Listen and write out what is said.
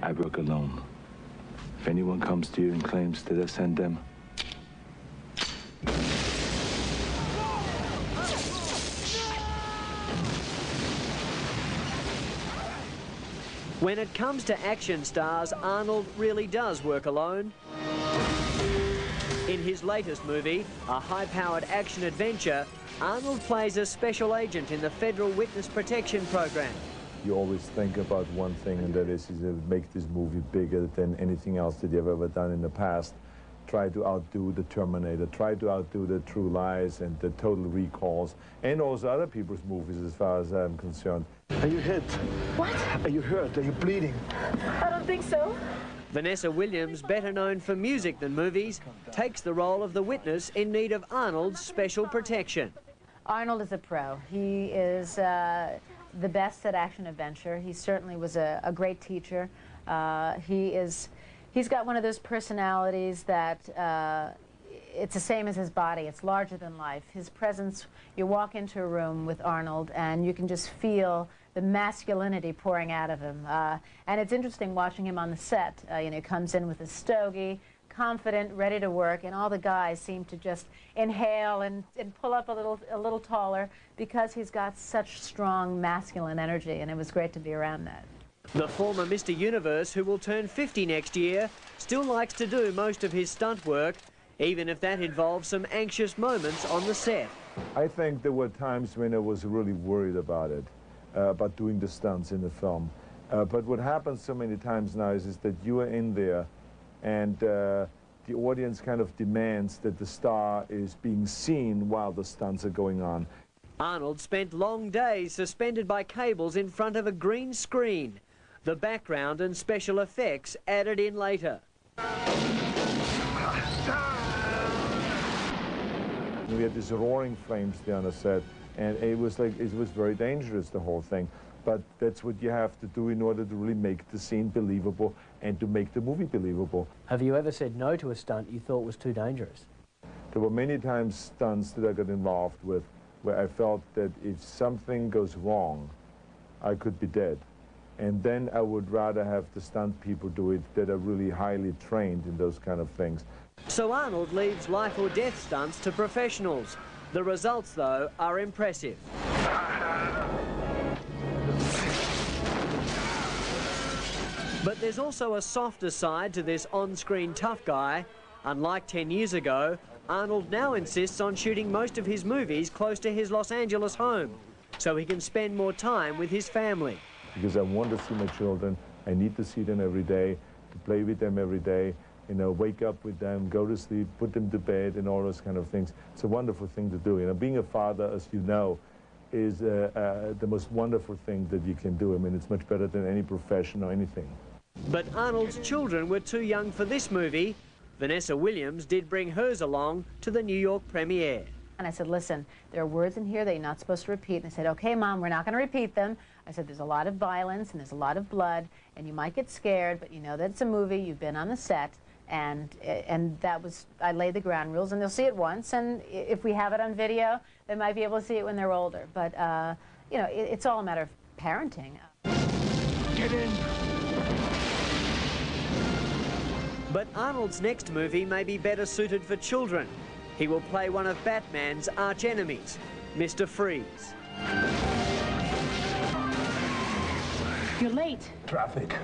I work alone. If anyone comes to you and claims that I sent them, when it comes to action stars, Arnold really does work alone. In his latest movie, a high-powered action adventure, Arnold plays a special agent in the Federal Witness Protection Program. You always think about one thing, and that is to make this movie bigger than anything else that you've ever done in the past. Try to outdo the Terminator, try to outdo the True Lies and the Total Recalls, and also other people's movies as far as I'm concerned. Are you hit? What? Are you hurt? Are you bleeding? I don't think so. Vanessa Williams, better known for music than movies, takes the role of the witness in need of Arnold's special protection. Arnold is a pro. He is the best at action-adventure. He certainly was a great teacher. He's got one of those personalities that it's the same as his body. It's larger than life. His presence, you walk into a room with Arnold and you can just feel the masculinity pouring out of him. And it's interesting watching him on the set. You know, he comes in with a stogie, confident, ready to work, and all the guys seem to just inhale and pull up a little taller because he's got such strong masculine energy, and it was great to be around that. The former Mr. Universe, who will turn 50 next year, still likes to do most of his stunt work, even if that involves some anxious moments on the set. I think there were times when I was really worried about it, about doing the stunts in the film. But what happens so many times now is that you are in there and the audience kind of demands that the star is being seen while the stunts are going on. Arnold spent long days suspended by cables in front of a green screen. The background and special effects added in later. We had these roaring flames there on the set, and it was very dangerous, the whole thing. But that's what you have to do in order to really make the scene believable and to make the movie believable. Have you ever said no to a stunt you thought was too dangerous? There were many times stunts that I got involved with where I felt that if something goes wrong, I could be dead. And then I would rather have the stunt people do it that are really highly trained in those kind of things. So Arnold leaves life or death stunts to professionals. The results, though, are impressive. But there's also a softer side to this on-screen tough guy. Unlike 10 years ago, Arnold now insists on shooting most of his movies close to his Los Angeles home, so he can spend more time with his family. Because I want to see my children, I need to see them every day, to play with them every day, you know, wake up with them, go to sleep, put them to bed, and all those kind of things. It's a wonderful thing to do. You know, being a father, as you know, is the most wonderful thing that you can do. I mean, it's much better than any profession or anything. But Arnold's children were too young for this movie. Vanessa Williams did bring hers along to the New York premiere. And I said, listen, there are words in here that you're not supposed to repeat. And I said, okay, Mom, we're not going to repeat them. I said, there's a lot of violence and there's a lot of blood, and you might get scared, but you know that it's a movie, you've been on the set, and that was, I laid the ground rules, and they'll see it once, and if we have it on video, they might be able to see it when they're older. But, you know, it's all a matter of parenting. Get in! But Arnold's next movie may be better suited for children. He will play one of Batman's arch-enemies, Mr. Freeze. You're late. Traffic.